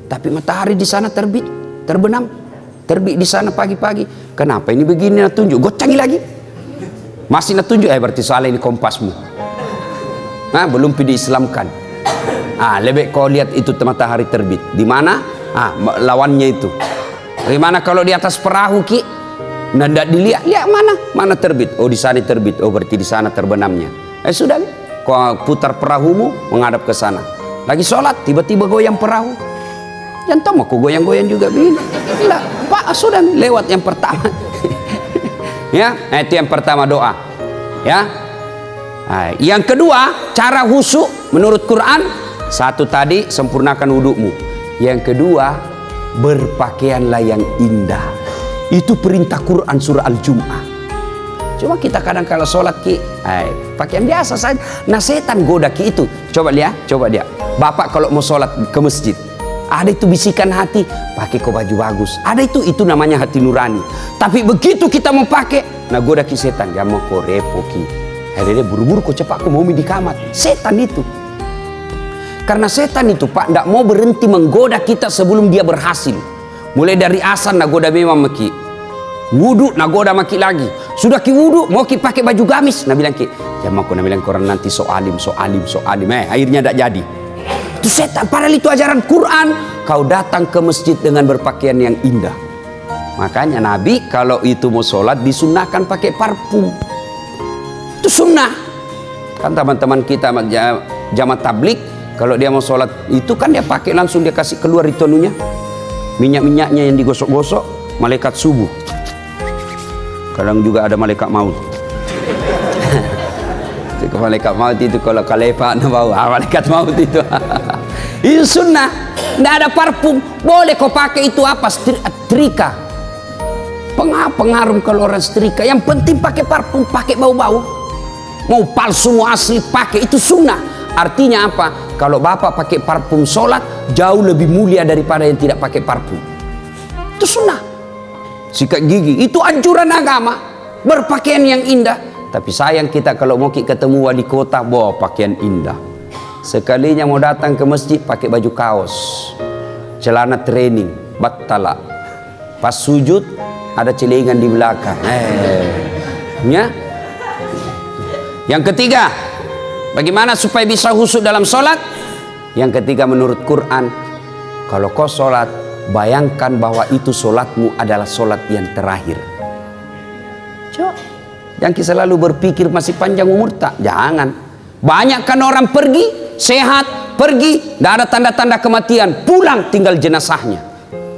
Tapi matahari di sana terbit, terbenam, terbit di sana pagi-pagi. Kenapa ini begini? Nak tunjuk, gocangi lagi. Masih nak tunjuk, berarti salah ini kompasmu. Nah, belum diislamkan. Lebih kau lihat itu matahari terbit. Di mana? Lawannya itu. Bagaimana kalau di atas perahu ki? Ndak dilihat, lihat mana? Mana terbit? Oh, di sana terbit. Oh, berarti di sana terbenamnya. Sudah, kau putar perahumu menghadap ke sana. Lagi sholat, tiba-tiba goyang perahu. Jangan tahu aku goyang-goyang juga begini. Lah, Pak, sudah lewat yang pertama. Ya, itu yang pertama doa. Ya. Yang kedua, cara khusyuk menurut Quran, satu tadi sempurnakan wudukmu. Yang kedua, berpakaianlah yang indah. Itu perintah Quran surah Al-Jum'ah. Cuma kita kadang kalau sholat ki, pakaian biasa saja. Nah, setan goda ki itu. Coba dia. Bapak kalau mau sholat ke masjid, ada itu bisikan hati, pakai kau baju bagus. Ada itu namanya hati nurani. Tapi begitu kita mau pakai, nah goda ki setan. Jangan mau kau repo ki. Akhirnya buru-buru kau cepat kau mau di kamar. Setan itu. Karena setan itu Pak, tidak mau berhenti menggoda kita sebelum dia berhasil. Mulai dari asan nagoda memang maki. Wudu nagoda maki lagi. Sudah ki wudu mau ki pakai baju gamis. Nah bilang ki, jangan aku bilang korang nanti so alim. Akhirnya tidak jadi. Itu setan. Padahal itu ajaran Quran. Kau datang ke masjid dengan berpakaian yang indah. Makanya Nabi kalau itu mau sholat disunnahkan pakai parfum. Itu sunnah. Kan teman-teman kita jamaah tablik, kalau dia mau sholat itu kan dia pakai langsung, dia kasih keluar itu anunya, minyak-minyaknya yang digosok-gosok, malaikat subuh. Kadang juga ada malaikat maut. Malaikat maut itu kalau kalefa bau, malaikat maut itu. Itu sunnah. Tidak ada parfum. Boleh kau pakai itu apa? Setrika. Pengaruh kalau orang setrika. Yang penting pakai parfum, pakai bau-bau. Mau palsu mau asli pakai, itu sunnah. Artinya apa? Kalau bapak pakai parfum sholat jauh lebih mulia daripada yang tidak pakai parfum. Itu sunnah. Sikat gigi itu anjuran agama. Berpakaian yang indah. Tapi sayang kita kalau mau ketemu wali kota bawa pakaian indah. Sekalinya mau datang ke masjid pakai baju kaos, celana training, battala. Pas sujud ada celengan di belakang. Ya. Yang ketiga, bagaimana supaya bisa khusyuk dalam sholat? Yang ketiga menurut Quran, kalau kau sholat, bayangkan bahwa itu sholatmu adalah sholat yang terakhir. Jangan selalu berpikir masih panjang umur, tak. Jangan. Banyak kan orang pergi, sehat, pergi, tidak ada tanda-tanda kematian, pulang tinggal jenazahnya.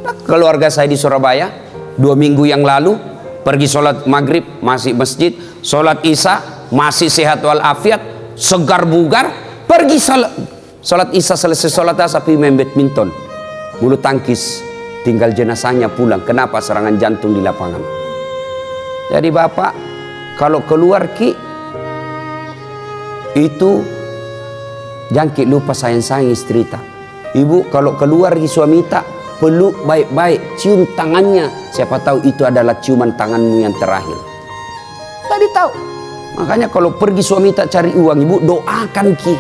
Nah, keluarga saya di Surabaya, 2 minggu yang lalu, pergi sholat maghrib, masih masjid, sholat isya, masih sehat walafiat, segar bugar. Pergi sholat isya, selesai sholat asar pergi main badminton, bulu tangkis, tinggal jenazahnya pulang. Kenapa? Serangan jantung di lapangan. Jadi bapak kalau keluar ki itu jangan lupa sayang-sayang istri tak. Ibu kalau keluar ki suami tak, peluk baik-baik, cium tangannya. Siapa tahu itu adalah ciuman tanganmu yang terakhir. Tadi tahu. Makanya kalau pergi suami tak cari uang, ibu doakan ki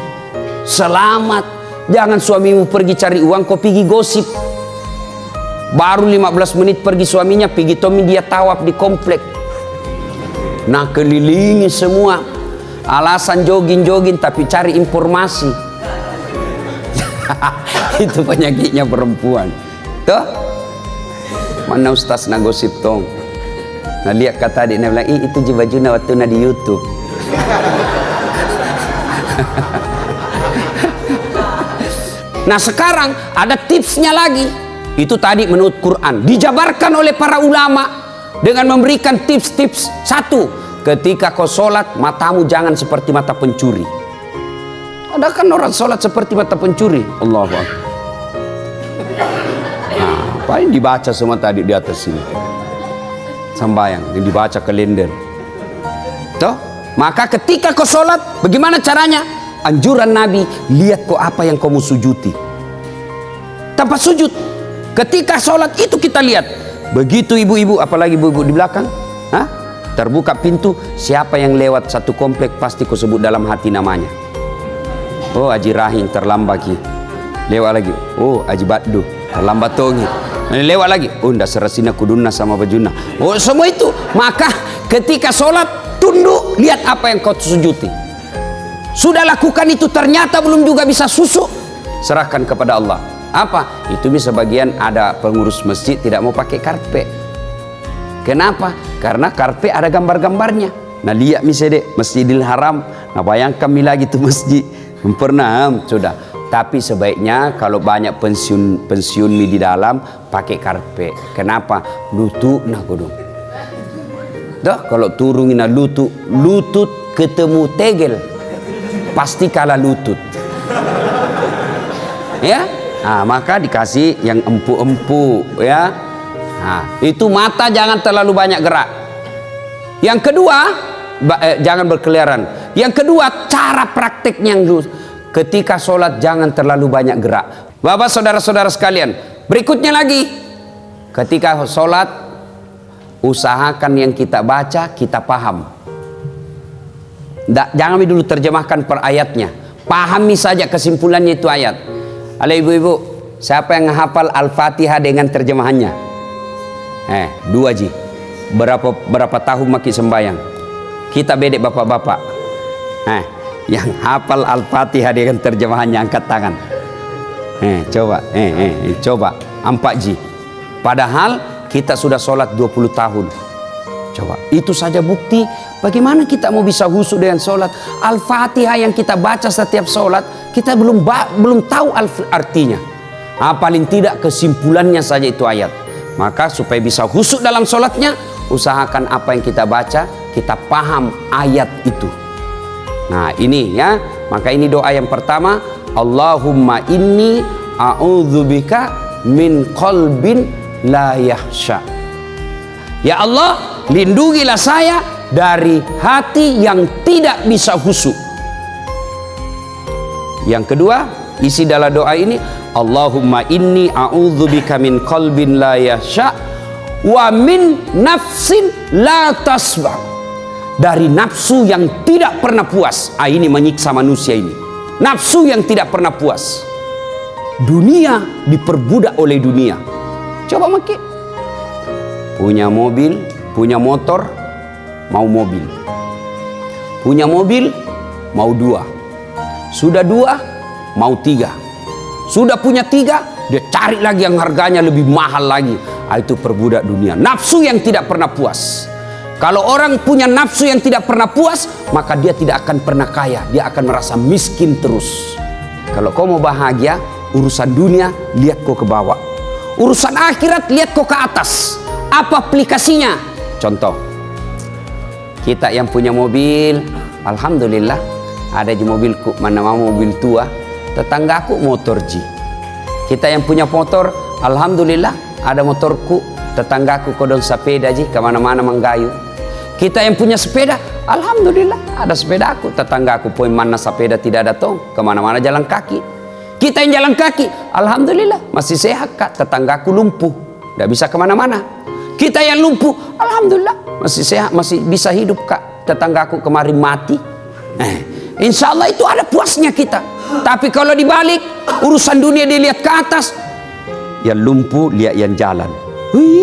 selamat. Jangan suamimu pergi cari uang kau pergi gosip. Baru 15 menit pergi suaminya, pergi Tommy dia tawaf di komplek. Nah kelilingi semua. Alasan jogging-jogging tapi cari informasi. Itu penyakitnya perempuan. Tuh. Mana ustaz na gosip tong. Nah lihat kata adik, dia bilang, itu baju waktu na di YouTube. Nah sekarang ada tipsnya lagi. Itu tadi menurut Quran. Dijabarkan oleh para ulama dengan memberikan tips-tips. Satu, ketika kau sholat, matamu jangan seperti mata pencuri. Ada kan orang sholat seperti mata pencuri. Allahu Akbar. Nah, apa yang dibaca semua tadi di atas sini? Sambayang yang dibaca kalender. Toh, maka ketika kau sholat, bagaimana caranya? Anjuran Nabi, lihat kau apa yang kau mau sujudi. Tanpa sujud. Ketika sholat itu kita lihat. Begitu ibu-ibu, apalagi ibu-ibu di belakang, terbuka pintu, siapa yang lewat satu komplek pasti kau sebut dalam hati namanya. Oh Haji Rahim terlambat ki. Lewat lagi, oh Haji Baddu. terlambat tongi. Lewat lagi, oh ndak serasina kuduna sama bajuna. Oh semua itu. Maka ketika sholat tunduk, lihat apa yang kau sujudi. Sudah lakukan itu ternyata belum juga bisa susu, serahkan kepada Allah. Apa? Itu bisa bagian ada pengurus masjid tidak mau pakai karpet. Kenapa? Karena karpet ada gambar-gambarnya. Nah lihat misalnya Masjidil Haram, nah bayangkan lagi tuh masjid. Pernah sudah. Tapi sebaiknya kalau banyak pensiun di dalam pakai karpet. Kenapa? Lutut nah kodong. Dah kalau turungin lutut ketemu tegel pasti kalah lutut. Ya, nah, maka dikasih yang empuk-empuk ya. Nah, itu mata jangan terlalu banyak gerak. Yang kedua, jangan berkeliaran. Yang kedua, cara prakteknya yang dulu. Ketika sholat jangan terlalu banyak gerak. Bapak saudara-saudara sekalian, berikutnya lagi, ketika sholat usahakan yang kita baca kita paham. Jangan dulu terjemahkan per ayatnya, pahami saja kesimpulannya itu ayat. Halo ibu-ibu, siapa yang hafal Al-Fatihah dengan terjemahannya? 2 ji. Berapa tahun maki sembayang? Kita bedek bapak-bapak. Yang hafal Al-Fatihah dengan terjemahannya angkat tangan. Coba 4 ji. Padahal kita sudah sholat 20 tahun. Coba, itu saja bukti bagaimana kita mau bisa khusyuk dengan sholat. Al-Fatihah yang kita baca setiap sholat, kita belum tahu artinya. Paling tidak kesimpulannya saja itu ayat. Maka supaya bisa khusyuk dalam sholatnya, usahakan apa yang kita baca, kita paham ayat itu. Nah ini ya, maka ini doa yang pertama. Allahumma inni a'udzubika min qalbin la yahsya. Ya Allah, lindungilah saya dari hati yang tidak bisa khusyuk. Yang kedua, isi dalam doa ini, Allahumma inni a'udzubika min qalbin la yahsya wa min nafsin la tasba. Dari nafsu yang tidak pernah puas. Ini menyiksa manusia ini. Nafsu yang tidak pernah puas. Dunia diperbudak oleh dunia. Coba maki. Punya mobil, punya motor, mau mobil. Punya mobil, mau 2. Sudah 2, mau 3. Sudah punya 3, dia cari lagi yang harganya lebih mahal lagi. Itu perbudak dunia. Nafsu yang tidak pernah puas. Kalau orang punya nafsu yang tidak pernah puas, maka dia tidak akan pernah kaya. Dia akan merasa miskin terus. Kalau kau mau bahagia, urusan dunia, lihat kau ke bawah. Urusan akhirat, lihat kau ke atas. Apa aplikasinya? Contoh, kita yang punya mobil, alhamdulillah, ada di mobilku, mana mau mobil tua, tetanggaku motor ji. Kita yang punya motor, alhamdulillah, ada motorku, tetanggaku kodon sepeda ji, kemana-mana menggayu. Kita yang punya sepeda, alhamdulillah ada sepeda aku, tetanggaku poin mana sepeda tidak ada tong, kemana-mana jalan kaki. Kita yang jalan kaki, alhamdulillah masih sehat kak, tetanggaku lumpuh, tidak bisa kemana-mana. Kita yang lumpuh, alhamdulillah masih sehat, masih bisa hidup kak, tetanggaku kemarin mati. Insya Allah itu ada puasnya kita. Tapi kalau dibalik, urusan dunia dilihat ke atas, yang lumpuh lihat yang jalan.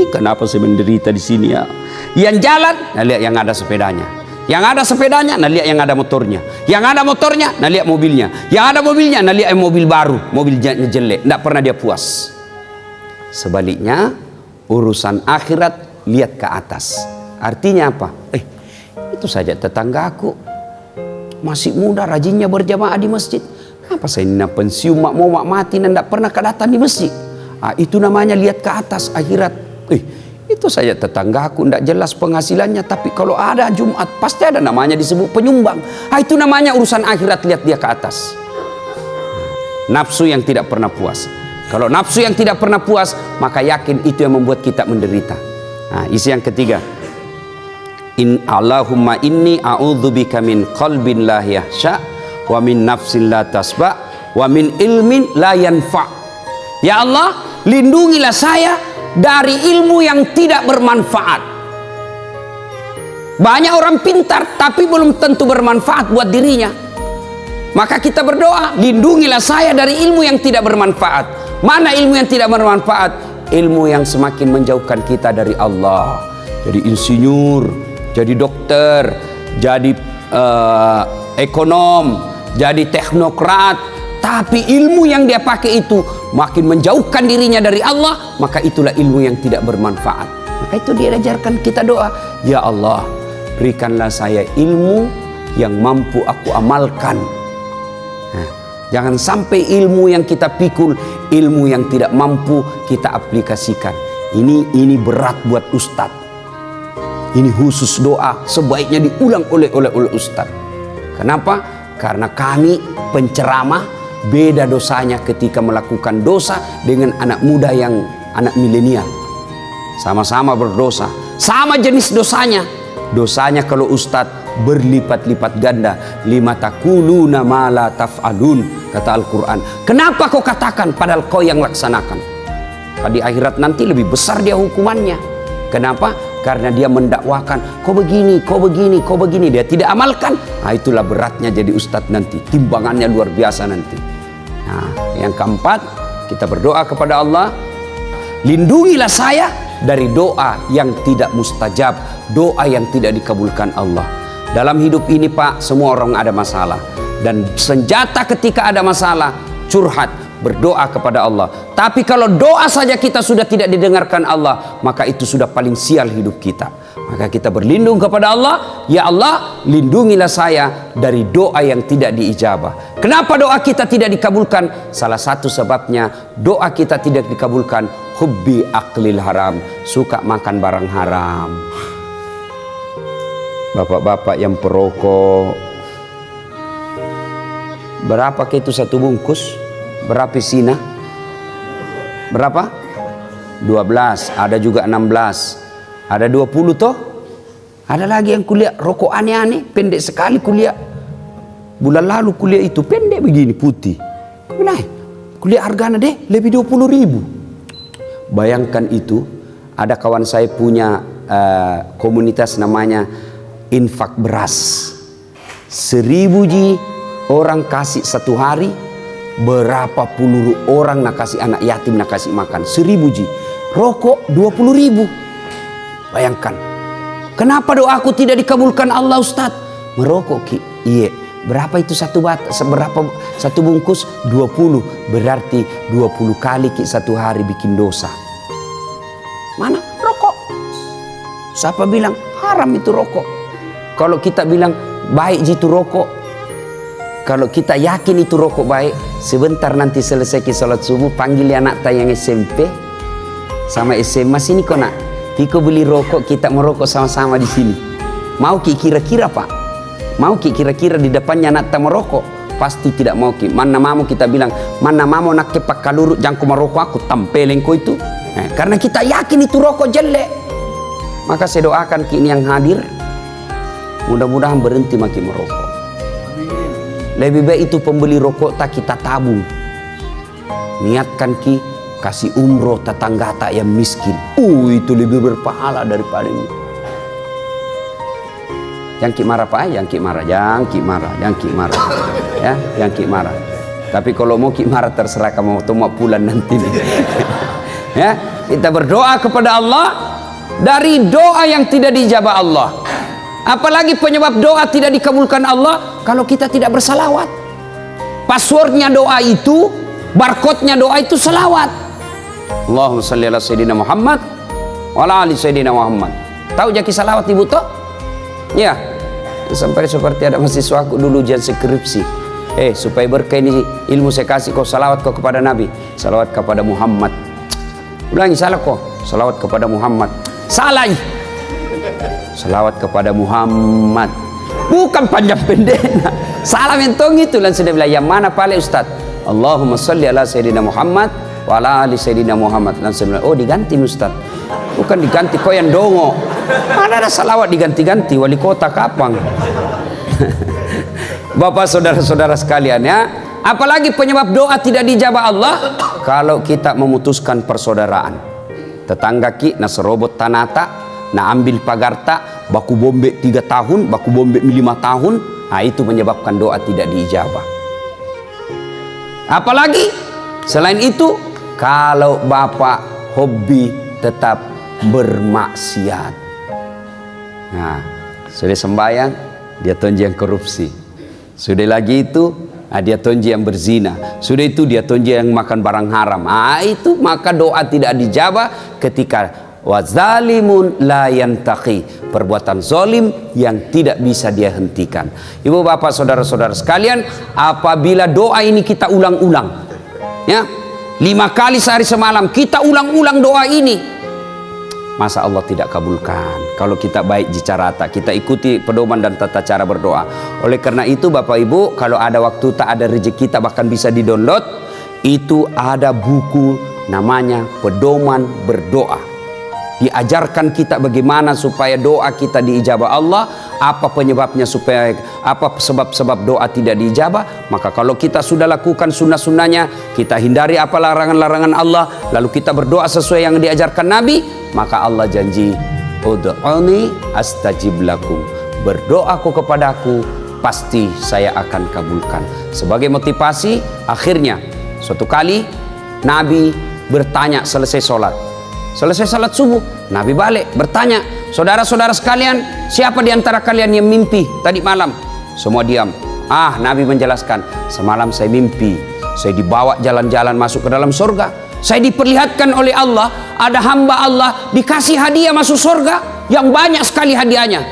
Kenapa saya menderita di sini ya? Yang jalan, nah lihat yang ada sepedanya. Yang ada sepedanya, nah lihat yang ada motornya. Yang ada motornya, nah lihat mobilnya. Yang ada mobilnya, nah lihat mobil baru, mobilnya jelek, tidak pernah dia puas. Sebaliknya, urusan akhirat lihat ke atas. Artinya apa? Itu saja tetanggaku masih muda, rajinnya berjamaah di masjid. Apa saya ini pensiun mau mati dan tidak pernah kedatang di masjid? Itu namanya lihat ke atas akhirat. Itu saja tetanggaku tidak jelas penghasilannya, tapi kalau ada Jumat pasti ada namanya disebut penyumbang. Itu namanya urusan akhirat, lihat dia ke atas. Nafsu yang tidak pernah puas. Kalau nafsu yang tidak pernah puas, maka yakin itu yang membuat kita menderita. Isi yang ketiga, Allahumma inni a'udzubika min qalbin la yahsya wa min nafsin la tasba wa min ilmin la yanfa. Ya Allah, lindungilah saya dari ilmu yang tidak bermanfaat. Banyak orang pintar tapi belum tentu bermanfaat buat dirinya. Maka kita berdoa, lindungilah saya dari ilmu yang tidak bermanfaat. Mana ilmu yang tidak bermanfaat? Ilmu yang semakin menjauhkan kita dari Allah. Jadi insinyur, jadi dokter, jadi ekonom, jadi teknokrat, tapi ilmu yang dia pakai itu makin menjauhkan dirinya dari Allah, maka itulah ilmu yang tidak bermanfaat. Maka itu dia ajarkan kita doa, ya Allah, berikanlah saya ilmu yang mampu aku amalkan. Nah, jangan sampai ilmu yang kita pikul, ilmu yang tidak mampu kita aplikasikan. Ini berat buat ustadz. Ini khusus doa sebaiknya diulang oleh ustadz. Kenapa? Karena kami penceramah beda dosanya ketika melakukan dosa dengan anak muda yang anak milenial. Sama-sama berdosa, sama jenis dosanya. Dosanya kalau ustadz berlipat-lipat ganda. Lima takuluna ma la taf'alun, kata Al-Quran. Kenapa kau katakan padahal kau yang laksanakan? Di akhirat nanti lebih besar dia hukumannya. Kenapa? Karena dia mendakwakan, kau begini, kau begini, kau begini, dia tidak amalkan. Nah, itulah beratnya jadi ustadz nanti, timbangannya luar biasa nanti. Nah, yang keempat, kita berdoa kepada Allah, lindungilah saya dari doa yang tidak mustajab, doa yang tidak dikabulkan Allah. Dalam hidup ini Pak, semua orang ada masalah, dan senjata ketika ada masalah, curhat, berdoa kepada Allah. Tapi kalau doa saja kita sudah tidak didengarkan Allah, maka itu sudah paling sial hidup kita. Maka kita berlindung kepada Allah, ya Allah, lindungilah saya dari doa yang tidak diijabah. Kenapa doa kita tidak dikabulkan? Salah satu sebabnya doa kita tidak dikabulkan, hubbi aklil haram, suka makan barang haram. Bapak-bapak yang perokok, berapa ke itu satu bungkus? Berapa sina? Berapa? 12, ada juga 16, ada 20 toh. Ada lagi yang kuliah rokok aneh-aneh, pendek sekali kuliah. Bulan lalu kuliah itu pendek begini putih. Kuliah harganya deh lebih 20.000. Bayangkan itu, ada kawan saya punya komunitas namanya infak beras. 1000 ji orang kasih satu hari. Berapa puluh orang nak kasih anak yatim nak kasih makan 1000 ji. Rokok 20.000. Bayangkan. Kenapa doaku tidak dikabulkan Allah Ustaz? Merokok Ki. Iya. Berapa itu berapa satu bungkus? 20. Berarti 20 kali Ki satu hari bikin dosa. Mana rokok? Siapa bilang haram itu rokok? Kalau kita bilang baik ji itu rokok, kalau kita yakin itu rokok baik, sebentar nanti selesai ke salat subuh, panggil anak tayang SMP sama SMA sini kok nak, Tiko beli rokok, kita merokok sama-sama di sini. Mau Ki kira-kira Pak? Mau Ki kira-kira di depannya anak tak merokok? Pasti tidak mau Ki. Mana mau kita bilang, mana mau nak kepak kalurut jangku merokok aku tampelin kau itu. Nah, karena kita yakin itu rokok jelek. Maka saya doakan Ki ini yang hadir, mudah-mudahan berhenti makin merokok. Lebih baik itu pembeli rokok tak kita tabung. Niatkan Ki kasih umroh tetangga tak yang miskin. Itu lebih berpahala daripada ini. Jangan Ki marah Pak, jangan Ki marah, jangan Ki marah, jangan Ki marah. Ya, jangan Ki marah. Tapi kalau mau Ki marah terserah kamu mau pulang nanti nih. Ya, kita berdoa kepada Allah dari doa yang tidak dijabah Allah. Apalagi penyebab doa tidak dikabulkan Allah kalau kita tidak bersalawat. Passwordnya doa itu, barcode-nya doa itu salawat. Allahumma salli ala Sayyidina Muhammad wa ala ali Sayyidina Muhammad. Tahu jaki salawat ibu toh? Ya. Sampai seperti ada mahasiswa aku dulu ujian skripsi. Supaya berkah ini ilmu saya kasih kau salawat kau kepada Nabi. Salawat kepada Muhammad. Ulangi salah kau. Salawat kepada Muhammad. Salah. Salawat kepada Muhammad, bukan panjang pendek. Salah mentong itu. Lalu sudah bilang yang mana paling Ustaz? Allahumma salli ala Sayyidina Muhammad wa ala ali Sayyidina Muhammad. Lalu bilang, oh diganti Ustaz, bukan diganti kau yang dongo. Mana ada salawat diganti-ganti, wali kota kapang. Bapak saudara-saudara sekalian ya, apalagi penyebab doa tidak dijabah Allah kalau kita memutuskan persaudaraan. Tetangga Ki naserobot tanata, nah ambil pagarta, baku bombe 3 tahun, baku bombe 5 tahun. Nah itu menyebabkan doa tidak diijabah. Apalagi selain itu kalau bapak hobi tetap bermaksiat. Nah, sudah sembahyang, dia tonji yang korupsi. Sudah lagi itu, dia tonji yang berzina. Sudah itu dia tonji yang makan barang haram. Itu maka doa tidak dijabah ketika wazalimun la yantaqi, perbuatan zalim yang tidak bisa dia hentikan. Ibu bapak saudara-saudara sekalian, apabila doa ini kita ulang-ulang, ya, 5 kali sehari semalam kita ulang-ulang doa ini, masa Allah tidak kabulkan kalau kita baik jicarata, kita ikuti pedoman dan tata cara berdoa. Oleh karena itu bapak ibu, kalau ada waktu tak ada rezeki kita bahkan bisa di-download, itu ada buku namanya Pedoman Berdoa. Diajarkan kita bagaimana supaya doa kita diijabah Allah, apa penyebabnya, supaya apa sebab-sebab doa tidak diijabah. Maka kalau kita sudah lakukan sunnah-sunnahnya, kita hindari apa larangan-larangan Allah, lalu kita berdoa sesuai yang diajarkan Nabi, maka Allah janji, ud'uni astajib lakum, berdoaku kepadaku pasti saya akan kabulkan. Sebagai motivasi, akhirnya suatu kali Nabi bertanya selesai sholat. Selesai salat subuh, Nabi balik bertanya, saudara-saudara sekalian, siapa di antara kalian yang mimpi tadi malam? Semua diam. Nabi menjelaskan, semalam saya mimpi, saya dibawa jalan-jalan masuk ke dalam surga. Saya diperlihatkan oleh Allah, ada hamba Allah dikasih hadiah masuk surga yang banyak sekali hadiahnya.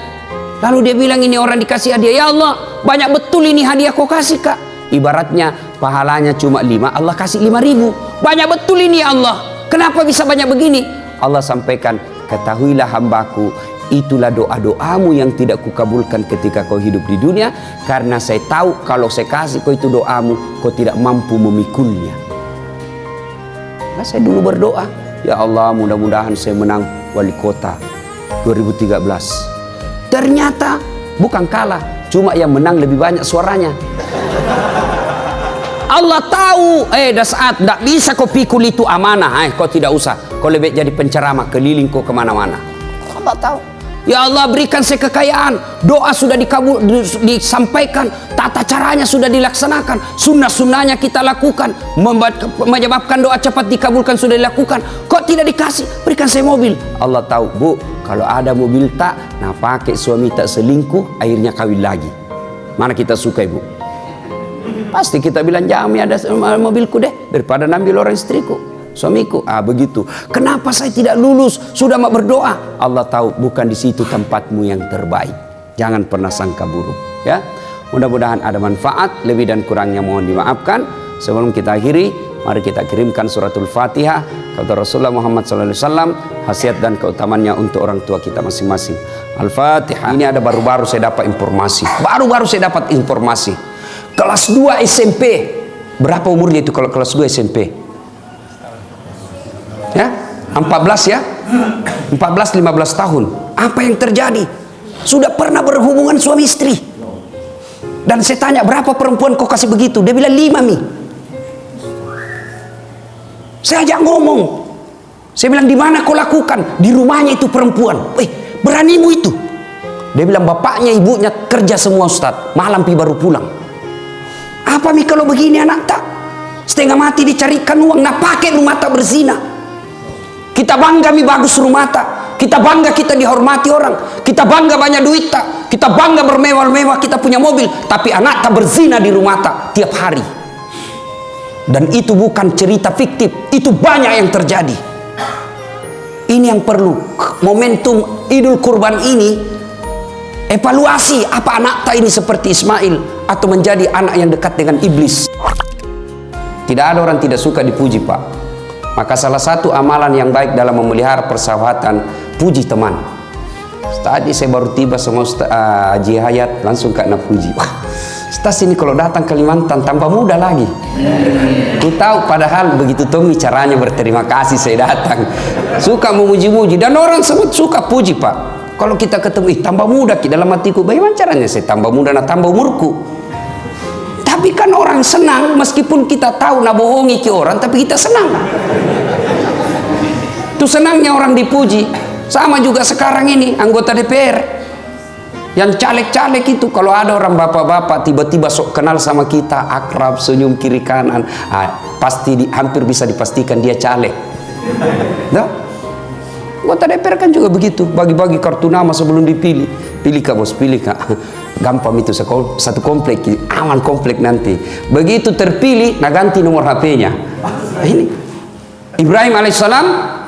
Lalu dia bilang, ini orang dikasih hadiah, ya Allah, banyak betul ini hadiah kau kasih kak. Ibaratnya pahalanya cuma 5, Allah kasih 5.000. Banyak betul ini ya Allah. Kenapa bisa banyak begini? Allah sampaikan, ketahuilah hambaku, itulah doa-doamu yang tidak kukabulkan ketika kau hidup di dunia, karena saya tahu kalau saya kasih kau itu doamu, kau tidak mampu memikulnya. Nah, saya dulu berdoa, ya Allah, mudah-mudahan saya menang wali kota 2013. Ternyata bukan kalah, cuma yang menang lebih banyak suaranya. Allah tahu, dah saat tak bisa kau pikul itu amanah, kau tidak usah, kau lebih jadi penceramah keliling kau kemana-mana. Allah tahu. Ya Allah, berikan saya kekayaan, doa sudah disampaikan, tata caranya sudah dilaksanakan, sunnah-sunnahnya kita lakukan, menyebabkan doa cepat dikabulkan sudah dilakukan. Kok tidak dikasih? Berikan saya mobil. Allah tahu, bu, kalau ada mobil tak, nah pakai suami tak selingkuh, akhirnya kawin lagi. Mana kita suka ibu? Pasti kita bilang, jami ada mobilku deh, daripada ambil orang istriku, suamiku. Begitu. Kenapa saya tidak lulus? Sudah mau berdoa. Allah tahu, bukan di situ tempatmu yang terbaik. Jangan pernah sangka buruk, ya. Mudah-mudahan ada manfaat. Lebih dan kurangnya mohon dimaafkan. Sebelum kita akhiri, mari kita kirimkan suratul Fatihah kepada Rasulullah Muhammad SAW, khasiat dan keutamanya untuk orang tua kita masing-masing. Al-Fatihah. Ini ada baru-baru saya dapat informasi. Baru-baru saya dapat informasi. Kelas 2 SMP. Berapa umurnya itu kalau kelas 2 SMP? Ya, 14 ya? 14-15 tahun. Apa yang terjadi? Sudah pernah berhubungan suami istri. Dan saya tanya, berapa perempuan kau kasih begitu? Dia bilang 5 mi. Saya ajak ngomong. Saya bilang, di mana kau lakukan? Di rumahnya itu perempuan. Beranimu itu? Dia bilang, bapaknya ibunya kerja semua Ustaz, malam pi baru pulang. Apa mi kalau begini anak tak? Setengah mati dicarikan uang, nah pakai rumah tak berzina. Kita bangga mi bagus rumah tak, kita bangga kita dihormati orang, kita bangga banyak duit tak, kita bangga bermewah-mewah, kita punya mobil, tapi anak tak berzina di rumah tak tiap hari. Dan itu bukan cerita fiktif, itu banyak yang terjadi. Ini yang perlu momentum Idul Kurban ini, evaluasi apa anak tak ini seperti Ismail atau menjadi anak yang dekat dengan iblis. Tidak ada orang tidak suka dipuji, Pak. Maka salah satu amalan yang baik dalam memelihara persahabatan, puji teman. Tadi saya baru tiba sama Haji Hayat, langsung kena puji. Wah, Ustaz ini kalau datang Kalimantan tambah muda lagi. Ku tahu padahal begitu Tommy caranya berterima kasih saya datang. Suka memuji-muji dan orang sebut suka puji, Pak. Kalau kita ketemu, tambah muda ki dalam hatiku. Bagaimana caranya saya tambah muda, nah tambah umurku? Tapi kan orang senang meskipun kita tahu nak bohongi ke orang, tapi kita senang. Itu senangnya orang dipuji. Sama juga sekarang ini anggota DPR. Yang caleg-caleg itu kalau ada orang bapak-bapak tiba-tiba sok kenal sama kita, akrab, senyum kiri kanan, pasti hampir bisa dipastikan dia caleg. Nah, anggota DPR kan juga begitu, bagi-bagi kartu nama sebelum dipilih. Pilih kak bos, pilih kak. Gampang itu, satu komplek, aman komplek nanti. Begitu terpilih, nah ganti nomor HP-nya. Ini Ibrahim alaihissalam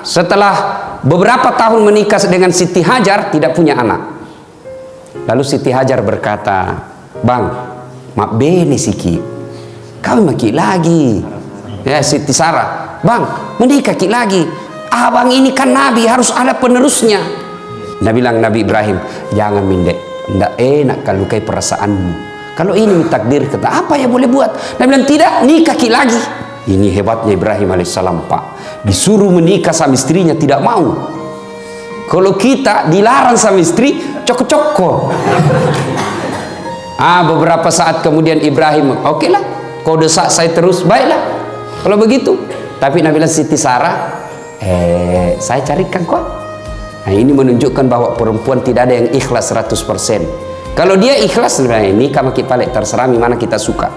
setelah beberapa tahun menikah dengan Siti Hajar tidak punya anak. Lalu Siti Hajar berkata, bang, mak bene siki, kau maki lagi. Ya Siti Sarah, bang, menikah ki lagi. Abang ini kan nabi, harus ada penerusnya. Nabi bilang Nabi Ibrahim, jangan mindek, ndak enak kalau lukai perasaanmu. Kalau ini takdir kata, apa ya boleh buat? Nabi bilang tidak, nikah ki lagi. Ini hebatnya Ibrahim alaihissalam pak, disuruh menikah sama istrinya tidak mau. Kalau kita dilarang sama istri, coko-coko. Beberapa saat kemudian Ibrahim, oke lah, kau desak saya terus, baiklah. Kalau begitu, tapi Nabi bilang Siti Sarah, saya carikan kok. Nah, ini menunjukkan bahwa perempuan tidak ada yang ikhlas 100%. Kalau dia ikhlas, ini kama kita palek terserah mana kita suka.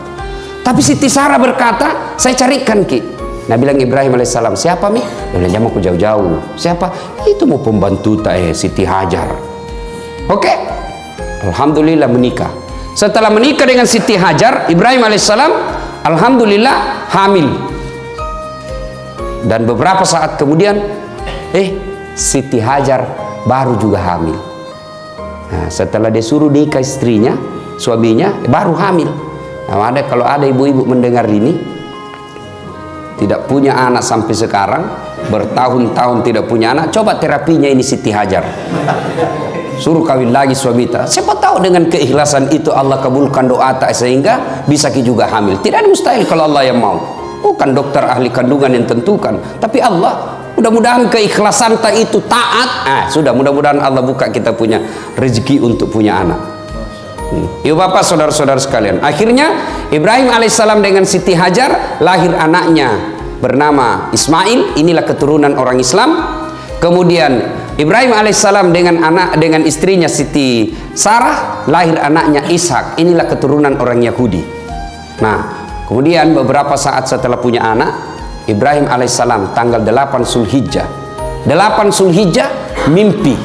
Tapi Siti Sarah berkata, saya carikan ki. Nah bilang Ibrahim alaihissalam, siapa mi? Dia bilang, jamu jauh-jauh. Siapa? Itu mau pembantu Siti Hajar. Oke. Alhamdulillah menikah. Setelah menikah dengan Siti Hajar, Ibrahim alaihissalam alhamdulillah hamil. Dan beberapa saat kemudian Siti Hajar baru juga hamil. Nah, setelah dia suruh nikah istrinya, suaminya baru hamil. Nah, kalau ada ibu-ibu mendengar ini, tidak punya anak sampai sekarang, bertahun-tahun tidak punya anak, coba terapinya ini Siti Hajar. Suruh kawin lagi suami tak. Siapa tahu dengan keikhlasan itu Allah kabulkan doa tak, sehingga bisa juga hamil. Tidak ada mustahil kalau Allah yang mau. Bukan dokter ahli kandungan yang tentukan, tapi Allah. Mudah-mudahan keikhlasan tak itu taat. Sudah, mudah-mudahan Allah buka kita punya rezeki untuk punya anak. Ibu bapak saudara-saudara sekalian, akhirnya Ibrahim alaihissalam dengan Siti Hajar lahir anaknya bernama Ismail. Inilah keturunan orang Islam. Kemudian Ibrahim alaihissalam dengan istrinya Siti Sarah lahir anaknya Ishak. Inilah keturunan orang Yahudi. Nah, kemudian beberapa saat setelah punya anak, Ibrahim alaihissalam tanggal 8 Zulhijjah. 8 Zulhijjah mimpi.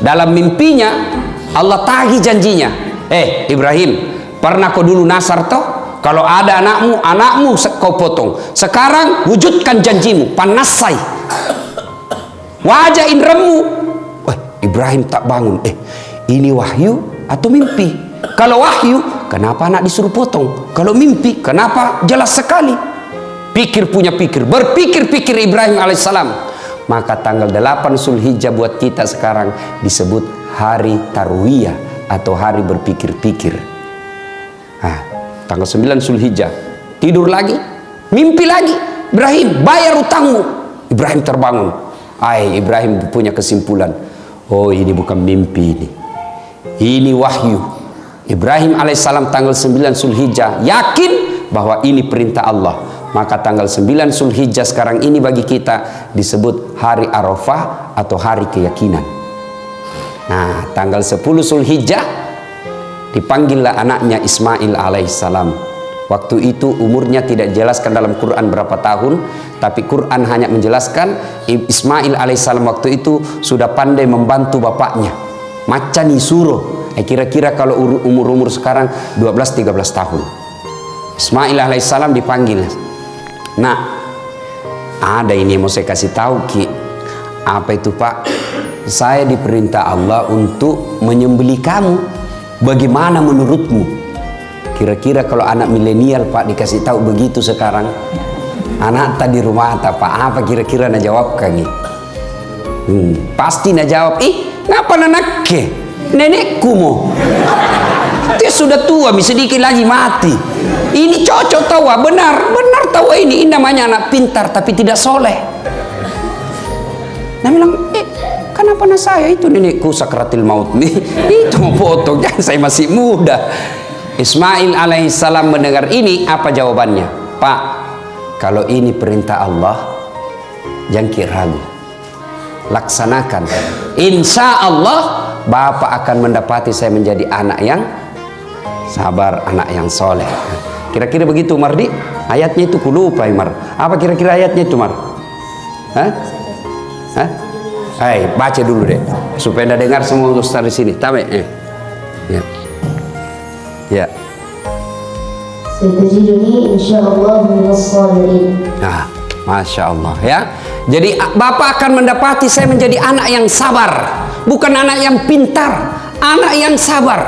Dalam mimpinya Allah tagih janjinya. Ibrahim, pernah kau dulu nasar toh? Kalau ada anakmu kau potong. Sekarang wujudkan janjimu, panasai. Wajah indramu. Ibrahim tak bangun. Ini wahyu atau mimpi? Kalau wahyu, kenapa anak disuruh potong? Kalau mimpi, kenapa jelas sekali? Berpikir Ibrahim alaihissalam. Maka tanggal 8 Zulhijjah buat kita sekarang disebut hari Tarwiyah atau hari berpikir-pikir. Tanggal 9 Zulhijjah tidur lagi, mimpi lagi. Ibrahim, bayar utangmu. Ibrahim terbangun. Ibrahim punya kesimpulan, ini bukan mimpi, ini wahyu. Ibrahim alaihissalam tanggal 9 Zulhijjah yakin bahwa ini perintah Allah. Maka tanggal 9 Zulhijjah sekarang ini bagi kita disebut hari Arafah atau hari keyakinan. Nah, tanggal 10 Zulhijjah dipanggillah anaknya Ismail alaihissalam. Waktu itu umurnya tidak dijelaskan dalam Quran berapa tahun, tapi Quran hanya menjelaskan Ismail alaihissalam waktu itu sudah pandai membantu bapaknya. Macan suruh. Kira-kira kalau umur sekarang 12-13 tahun. Ismail alaihissalam dipanggil. Nah, ada ini yang mau saya kasih tahu Ki. Apa itu Pak? Saya diperintah Allah untuk menyembelih kamu. Bagaimana menurutmu? Kira-kira kalau anak milenial Pak dikasih tahu begitu sekarang, anak tadi rumah Pak, apa kira-kira nak jawab kami? Pasti nak jawab, ngapa anak ke? Nenekku mo. Dia sudah tua, sedikit lagi mati. Ini cocok tawa, benar tawa ini namanya anak pintar tapi tidak soleh. Nah bilang, kenapa anak saya itu nenekku sakratil maut nih? Itu mau potong, jangan saya masih muda. Ismail alaihissalam mendengar ini, apa jawabannya? Pak, kalau ini perintah Allah, jangan ragu, laksanakan. Insya Allah bapak akan mendapati saya menjadi anak yang sabar, anak yang soleh. Kira-kira begitu Umar di ayatnya itu, kulupa Umar. Apa kira-kira ayatnya itu Umar? Hah? Hah? Hai, baca dulu deh supaya anda dengar semua ustaz di sini. Tabe. Ya. Ya. Satajiduni insyaallah minas shalihin. Nah, Masya Allah ya. Jadi bapak akan mendapati saya menjadi anak yang sabar, bukan anak yang pintar, anak yang sabar.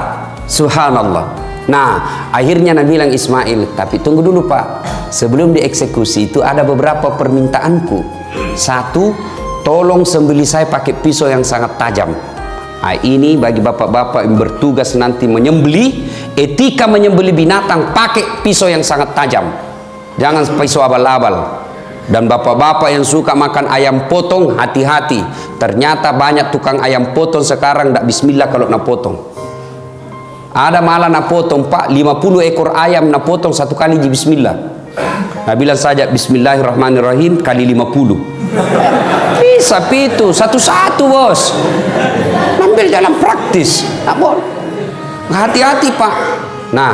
Subhanallah. Nah, akhirnya Nabi bilang Ismail, tapi tunggu dulu Pak. Sebelum dieksekusi itu ada beberapa permintaanku. Satu, tolong sembelih saya pakai pisau yang sangat tajam. Nah, ini bagi bapak-bapak yang bertugas nanti menyembelih, etika menyembelih binatang pakai pisau yang sangat tajam. Jangan pisau abal-abal. Dan bapak-bapak yang suka makan ayam potong, hati-hati. Ternyata banyak tukang ayam potong sekarang tidak bismillah kalau nak potong. Ada malah nak potong Pak 50 ekor ayam nak potong satu kali di bismillah. Nah, bilang saja bismillahirrahmanirrahim kali 50. Bisa itu satu-satu bos. Ambil jalan praktis. Tak boleh. Hati-hati Pak. Nah,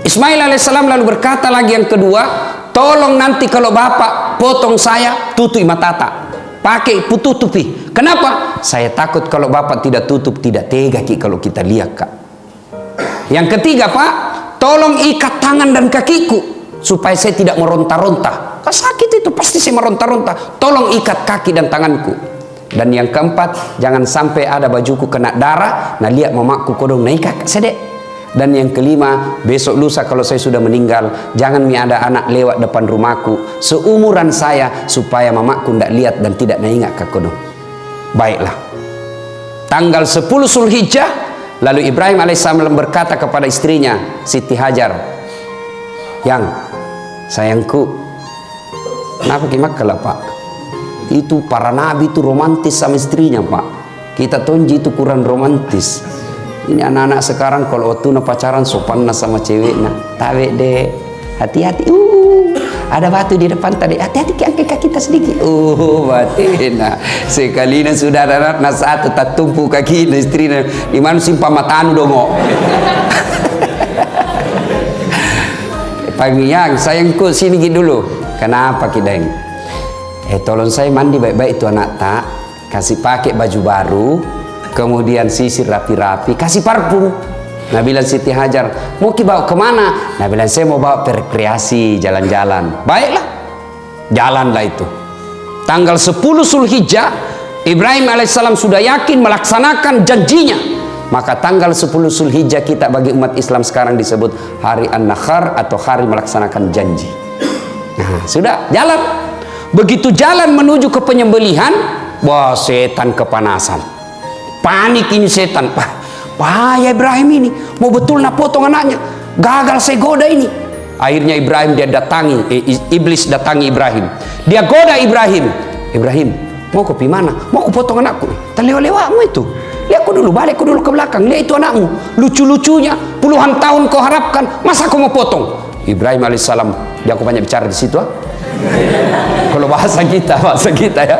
Ismail alaihissalam lalu berkata lagi yang kedua, tolong nanti kalau bapak potong saya tutupi matata, pakai tutupi. Kenapa? Saya takut kalau bapak tidak tutup, tidak tega Ki kalau kita lihat Kak. Yang ketiga Pak, tolong ikat tangan dan kakiku supaya saya tidak meronta-ronta. Kalau sakit itu pasti saya meronta-ronta. Tolong ikat kaki dan tanganku. Dan yang keempat, jangan sampai ada bajuku kena darah. Nah lihat mamaku kodong naik kak sedek. Dan yang kelima, besok lusa kalau saya sudah meninggal, jangan ada anak lewat depan rumahku seumuran saya supaya mamaku tidak lihat dan tidak naik kak kodong. Baiklah. Tanggal 10 Zulhijjah, lalu Ibrahim alaihissalam berkata kepada istrinya Siti Hajar, yang sayangku, kenapa kimak kalau Pak? Itu para nabi itu romantis sama istrinya Pak. Kita tonji itu kurang romantis. Ini anak-anak sekarang kalau waktu pacaran sopan sama ceweknya, tawe deh, hati-hati. Ada batu di depan tadi, hati-hati angkat kaki kita sedikit. Batina sekalinya sudah ada satu tak tumpu kaki istrinya. Di mana simpang matanu dong. Panggil sayangku sini dulu. Kenapa kideng? Tolong saya mandi baik-baik itu anak tak, kasih pakai baju baru, kemudian sisir rapi-rapi, kasih parfum. Nah bilang Siti Hajar, mau bawa kemana? Nah bilang saya mau bawa rekreasi, jalan-jalan. Baiklah, jalanlah itu. Tanggal 10 Zulhijjah, Ibrahim alaihissalam sudah yakin melaksanakan janjinya. Maka tanggal 10 Zulhijjah kita bagi umat Islam sekarang disebut hari An-Nakhar atau hari melaksanakan janji. Nah sudah jalan. Begitu jalan menuju ke penyembelihan, wah setan kepanasan. Panik ini setan. Wah ya Ibrahim ini mau betul nak potong anaknya, gagal saya goda ini. Akhirnya Ibrahim dia datangi, iblis datangi Ibrahim. Dia goda Ibrahim. Ibrahim, mau kopi mana? Mau aku potong anakku. Terlewat-lewatmu itu. Lihat aku dulu, balik aku dulu ke belakang. Lihat itu anakmu, lucu-lucunya, puluhan tahun kau harapkan, masa kau mau potong? Ibrahim alaihissalam, dia aku banyak bicara di situ. Kalau bahasa kita ya.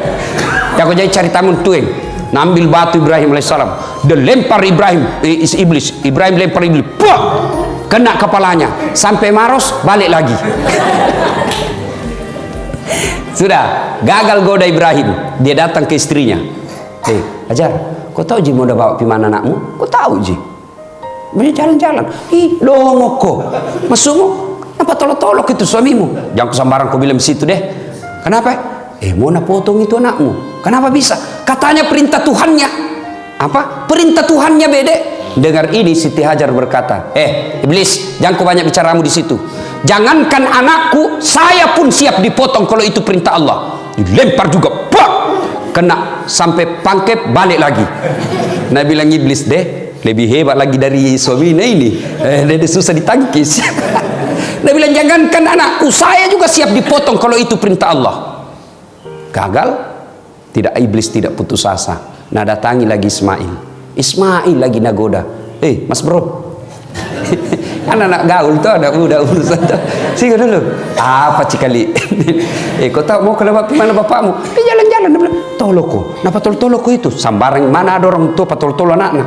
Aku jadi cari tamun tueng. Nambil batu Ibrahim alaihissalam, dia lempar Ibrahim, iblis. Ibrahim lempar iblis, puah, kena kepalanya, sampai maros balik lagi. Sudah gagal goda Ibrahim. Dia datang ke istrinya. Hajar, kau tahu Ji mau udah bawa pimana anakmu? Kau tahu Ji? Boleh jalan-jalan. Longok kok, masukmu. Apa tolok-tolok itu suamimu? Jangan kesambaran kau bilang situ deh. Kenapa? Mau nak potong itu anakmu. Kenapa bisa? Katanya perintah Tuhannya. Apa? Perintah Tuhannya beda. Dengar ini Siti Hajar berkata, iblis, jangan kau banyak bicaramu di situ. Jangankan anakku, saya pun siap dipotong kalau itu perintah Allah. Dilempar juga, pak, kena sampai pangkep balik lagi. Nah bilang iblis deh, lebih hebat lagi dari suaminya ini. Dia susah ditangkis. Dia bilang jangankan anakku, saya juga siap dipotong kalau itu perintah Allah. Gagal, tidak, iblis tidak putus asa. Nah datangi lagi Ismail lagi nagoda. Mas bro, anak-anak gaul tuh ada udah urusan tuh. Singgah dulu. Apa cikali? Kau tahu mau ke mana bapakmu? Di jalan-jalan. Dia bilang, toloko. Napa toloko itu? Sambarang mana ada orang tua patol-tolo anaknya.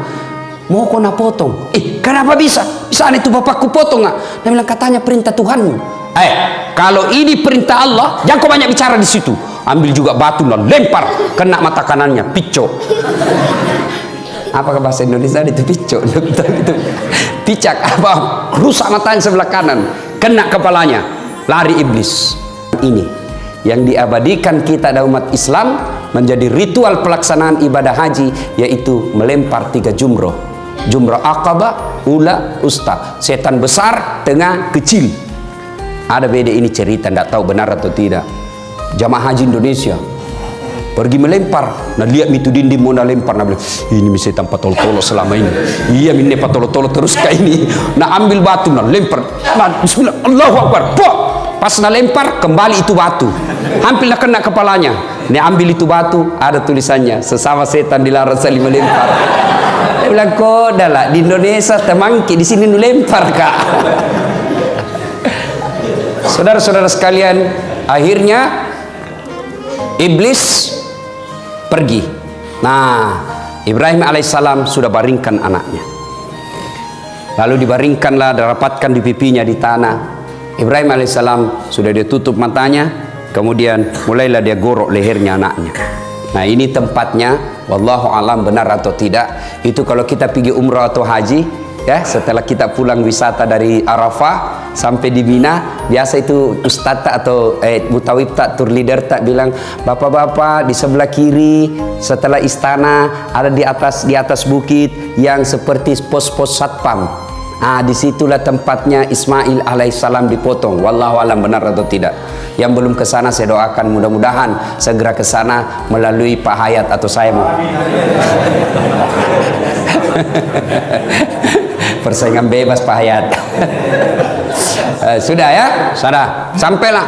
Mau kau nak potong? Kenapa bisa? Bisa itu bapakku potong nggak? Dia bilang katanya perintah Tuhanmu. Kalau ini perintah Allah, jangan kau banyak bicara di situ. Ambil juga batu dan lempar kena mata kanannya, picok. Apakah bahasa Indonesia itu picok? Itu picak apa? Rusak matanya sebelah kanan, kena kepalanya, lari iblis. Ini yang diabadikan kita dan umat Islam menjadi ritual pelaksanaan ibadah haji, yaitu melempar 3 jumroh. Jumroh Aqabah, Ula, Usta. Setan besar, tengah, kecil. Ada beda ini cerita, tidak tahu benar atau tidak. Jamaah haji Indonesia pergi melempar, nah lihat itu dinding mau lempar, nah bilang ini setan patol-tolo selama ini. Iya minne patol-tolo terus kayak ini. Nah ambil batu, nah lempar, nah bismillah, Allahu Akbar, pok. Pas nah lempar kembali itu batu, hampir kena kepalanya. Nah ambil itu batu, ada tulisannya sesama setan dilarang saling melempar. Dia bilang kok dah lah di Indonesia temangki, di sini nu lempar kak. Saudara-saudara sekalian, akhirnya iblis pergi. Nah, Ibrahim alaihissalam sudah baringkan anaknya. Lalu dibaringkanlah, dirapatkan di pipinya di tanah. Ibrahim alaihissalam sudah dia tutup matanya, kemudian mulailah dia gorok lehernya anaknya. Nah, ini tempatnya, wallahu alam benar atau tidak. Itu kalau kita pergi umrah atau haji, ya, setelah kita pulang wisata dari Arafah sampai di Mina, biasa itu ustadz atau mutawib tak tour leader tak bilang, bapak-bapak di sebelah kiri setelah istana ada di atas bukit yang seperti pos-pos satpam. Disitulah tempatnya Ismail alaihissalam dipotong. Wallahu alam benar atau tidak. Yang belum ke sana saya doakan mudah-mudahan segera ke sana melalui Pak Hayat atau saya mau. Persaingan bebas Pak Hayat. Sudah ya, sudah sampailah.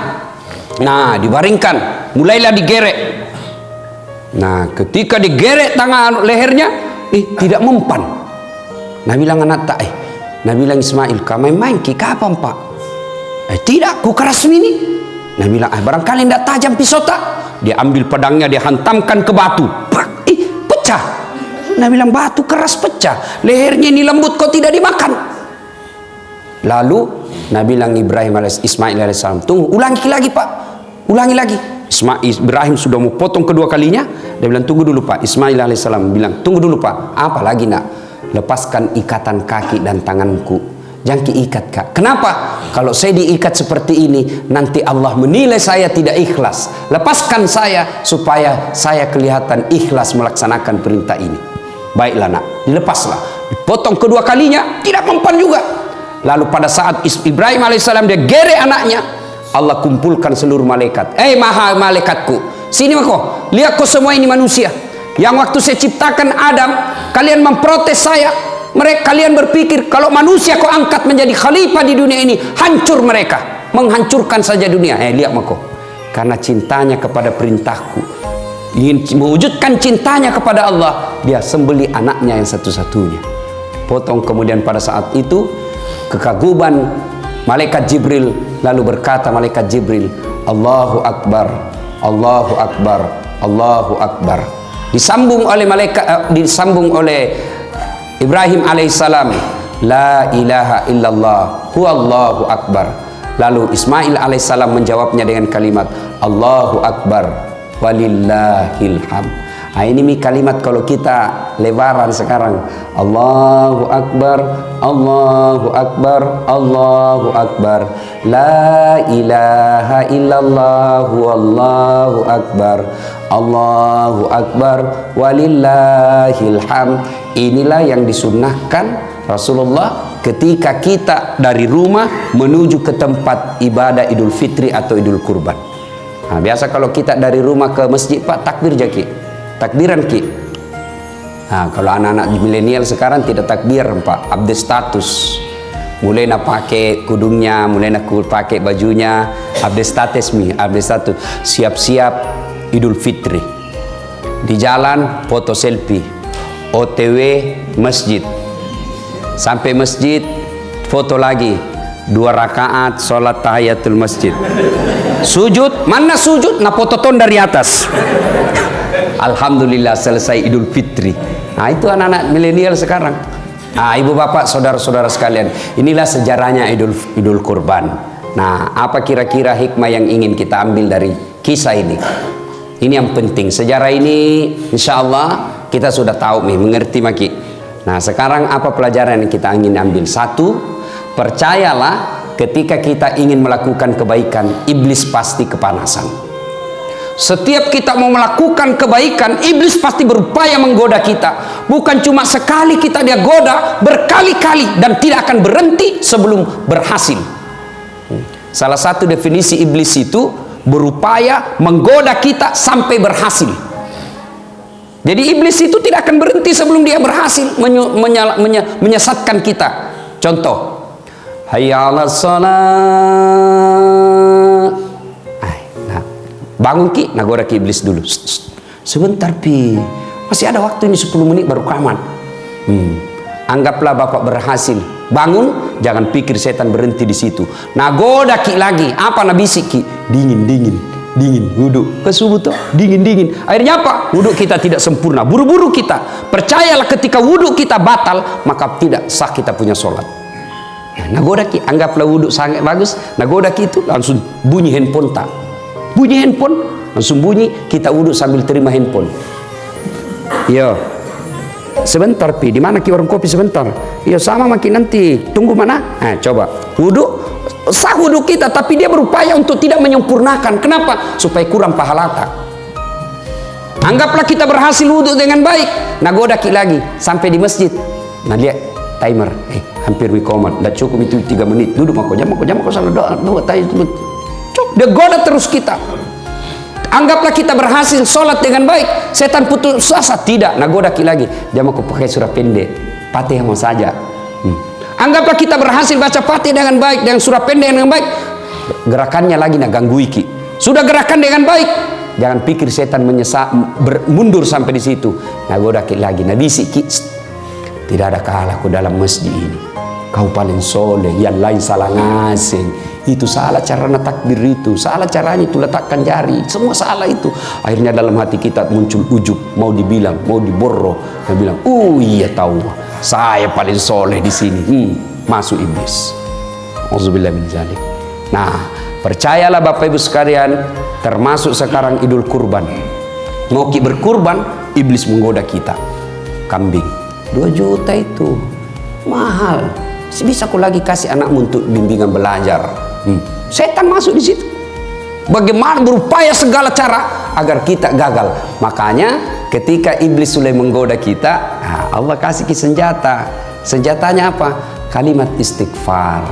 Nah, dibaringkan, mulailah digerek. Nah, ketika digerek tangan lehernya, tidak mempan. Nah bilang anak tak, nah bilang Ismail, kau main-main ki kapan Pak? Tidak, ku keras ini. Nah bilang, barangkali tidak tajam pisau tak? Dia ambil pedangnya, dia hantamkan ke batu. Pecah. Nah bilang batu keras pecah, lehernya ini lembut kok tidak dimakan. Lalu Nabi bilang Ismail alaihissalam, tunggu, ulangi lagi Pak, ulangi lagi. Ibrahim sudah mau potong kedua kalinya. Dia bilang tunggu dulu Pak. Ismail alaihissalam bilang tunggu dulu Pak. Apa lagi nak? Lepaskan ikatan kaki dan tanganku. Jangan diikat Kak. Kenapa? Kalau saya diikat seperti ini, nanti Allah menilai saya tidak ikhlas. Lepaskan saya supaya saya kelihatan ikhlas melaksanakan perintah ini. Baiklah nak, dilepaslah. Dipotong kedua kalinya, tidak mempan juga. Lalu pada saat Ibrahim alaihissalam dia gerek anaknya, Allah kumpulkan seluruh malaikat. Malaikatku, sini kau, lihat kau semua ini manusia. Yang waktu saya ciptakan Adam, kalian memprotes saya. Kalian berpikir kalau manusia kau angkat menjadi khalifah di dunia ini, hancur mereka, menghancurkan saja dunia. Lihat kau, karena cintanya kepada perintahku, ingin mewujudkan cintanya kepada Allah, dia sembeli anaknya yang satu-satunya. Potong. Kemudian pada saat itu kekaguman malaikat Jibril, lalu berkata malaikat Jibril, Allahu Akbar, Allahu Akbar, Allahu Akbar. Disambung oleh Ibrahim alaihissalam, La ilaha illallah, huwallahu akbar. Lalu Ismail alaihissalam menjawabnya dengan kalimat Allahu Akbar, walillahil hamd. Ini kalimat kalau kita lebaran sekarang, Allahu Akbar, Allahu Akbar, Allahu Akbar, La ilaha illallah, wallahu akbar, Allahu Akbar, walillahil hamd. Inilah yang disunnahkan Rasulullah ketika kita dari rumah menuju ke tempat ibadah Idul Fitri atau Idul Kurban. Nah, biasa kalau kita dari rumah ke masjid Pak, takbir jaki, takbiran ki. Nah, kalau anak-anak milenial sekarang tidak takbiran Pak, update status. Mulai nak pakai kudungnya, mulai nak pakai bajunya, update status update status. Siap-siap Idul Fitri. Di jalan foto selfie. OTW masjid, sampai masjid foto lagi, 2 rakaat sholat tahiyatul masjid. Sujud, mana sujud? Nah pototon dari atas. Alhamdulillah selesai Idul Fitri. Nah itu anak-anak milenial sekarang. Nah ibu bapak saudara-saudara sekalian, inilah sejarahnya Idul Kurban. Nah apa kira-kira hikmah yang ingin kita ambil dari kisah ini? Ini yang penting. Sejarah ini insya Allah kita sudah tahu nih, mengerti maki. Nah sekarang apa pelajaran yang kita ingin ambil? Satu, percayalah ketika kita ingin melakukan kebaikan, iblis pasti kepanasan. Setiap kita mau melakukan kebaikan, iblis pasti berupaya menggoda kita. Bukan cuma sekali kita dia goda, berkali-kali, dan tidak akan berhenti sebelum berhasil. Salah satu definisi iblis itu berupaya menggoda kita sampai berhasil. Jadi iblis itu tidak akan berhenti sebelum dia berhasil menyesatkan kita. Contoh, hayya 'alas shalah. Bangun ki, nagoda ki iblis dulu. Sebentar pi, masih ada waktu ini 10 menit baru kaman. Anggaplah bapak berhasil. Bangun, jangan pikir setan berhenti di situ. Nagoda ki lagi. Apa nabisik ki? Dingin, wudhu ke subuh tuh, dingin. Akhirnya apa? Wudhu kita tidak sempurna, buru-buru kita. Percayalah ketika wudhu kita batal, maka tidak sah kita punya sholat. Nagoda ki, anggaplah wudhu sangat bagus. Nagoda ki itu langsung bunyi handphone tak. Bunyi handphone, langsung bunyi, kita wudhu sambil terima handphone. Yo, sebentar pi, di mana ki warung kopi sebentar? Yo sama makin nanti, tunggu mana? Nah coba, wudhu, sah wudhu kita, tapi dia berupaya untuk tidak menyempurnakan. Kenapa? Supaya kurang pahala tak. Anggaplah kita berhasil wudhu dengan baik, nagoda ki lagi, sampai di masjid. Nah lihat timer, hampir wikomat, dah cukup itu 3 menit, duduk mako jam salah doa tayi. Dia goda terus kita. Anggaplah kita berhasil sholat dengan baik, setan putus asa, tidak, nagoda ki lagi, dia mau pakai surah pendek, Fatihah mau saja. Anggaplah kita berhasil baca Fatihah dengan baik, dengan surah pendek dengan baik, gerakannya lagi nak ganggu iki. Sudah gerakan dengan baik, jangan pikir setan mundur sampai di situ. Nagoda ki lagi, nabi ki, tidak ada kalahku dalam masjid ini. Kau paling soleh, yang lain salah ngasih. Itu salah cara takbir itu, salah caranya itu letakkan jari, semua salah itu. Akhirnya dalam hati kita muncul ujub, mau dibilang, mau diborro, dia bilang, iya tahu, saya paling soleh di sini. Masuk iblis. Auzubillah min dzalik. Nah, percayalah Bapak Ibu sekalian, termasuk sekarang Idul Kurban. Mau ki berkurban, iblis menggoda kita. Kambing 2 juta itu mahal. Bisa aku lagi kasih anakmu untuk bimbingan belajar. Setan masuk di situ. Bagaimana berupaya segala cara agar kita gagal. Makanya ketika iblis sudah menggoda kita, Allah kasih senjata. Senjatanya apa? Kalimat istighfar.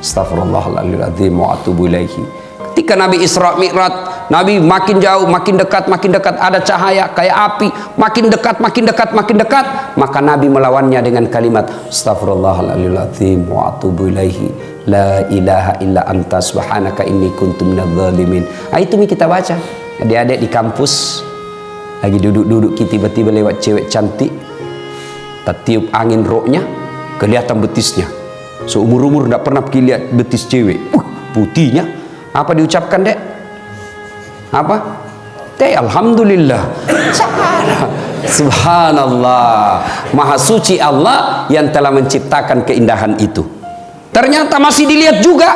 Astaghfirullahaladzim wa atubu ilaihi. Ketika Nabi Isra Mi'raj, Nabi makin jauh, makin dekat, ada cahaya kayak api, makin dekat, maka Nabi melawannya dengan kalimat astaghfirullahaladzim wa atubu ilaihi. La ilaha illa anta subhanaka inni kuntu minadz zalimin. Itu kita baca. Adik-adik di kampus lagi duduk-duduk, tiba-tiba lewat cewek cantik, tertiup angin roknya, kelihatan betisnya. Seumur-umur tidak pernah lihat betis cewek. Putihnya. Apa diucapkan, Dek? Apa? Alhamdulillah. Subhanallah. Maha suci Allah yang telah menciptakan keindahan itu. Ternyata masih dilihat juga.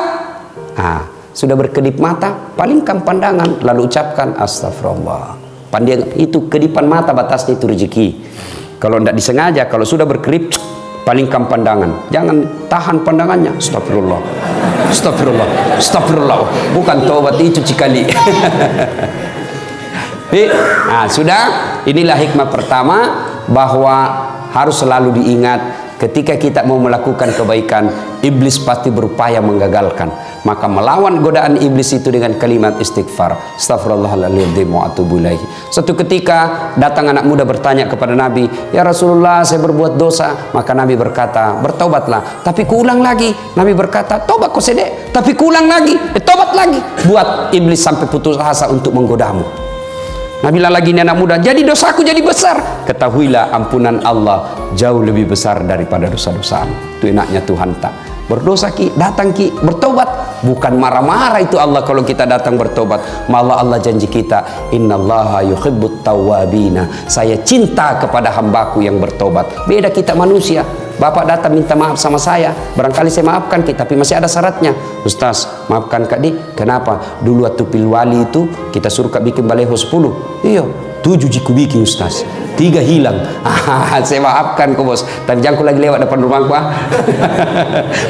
Sudah berkedip mata, palingkan pandangan, lalu ucapkan astagfirullah. Itu kedipan mata batasnya itu rezeki. Kalau tidak disengaja, kalau sudah berkedip, palingkan pandangan, jangan tahan pandangannya. Astagfirullah, bukan taubat itu cikali. Sudah, inilah hikmah pertama, bahwa harus selalu diingat ketika kita mau melakukan kebaikan, iblis pasti berupaya menggagalkan. Maka melawan godaan iblis itu dengan kalimat istighfar. Astaghfirullahaladzim wa atubu ilaihi. Suatu ketika datang anak muda bertanya kepada Nabi, ya Rasulullah, saya berbuat dosa. Maka Nabi berkata, bertaubatlah, tapi kuulang lagi. Nabi berkata, tobat kau sedek, tapi kuulang lagi, tobat lagi. Buat iblis sampai putus asa untuk menggodamu. Nabi lagi ini anak muda, jadi dosaku jadi besar. Ketahuilah ampunan Allah jauh lebih besar daripada dosa-dosamu. Itu enaknya Tuhan tak. berdosa ki, datang ki, bertobat. Bukan marah-marah itu Allah kalau kita datang bertobat. Malah Allah janji kita, innallaha yuhibbut tawwabina. Saya cinta kepada hambaku yang bertobat. Beda kita manusia. Bapak datang minta maaf sama saya, barangkali saya maafkan ki, tapi masih ada syaratnya. Ustaz, maafkan kak di, kenapa? Dulu waktu pilwali itu kita suruh kak bikin baleho 10. Iya, 7 jiku bikin Ustaz, 3 hilang. Saya maafkan kok bos, tapi jangan lagi lewat depan rumahku.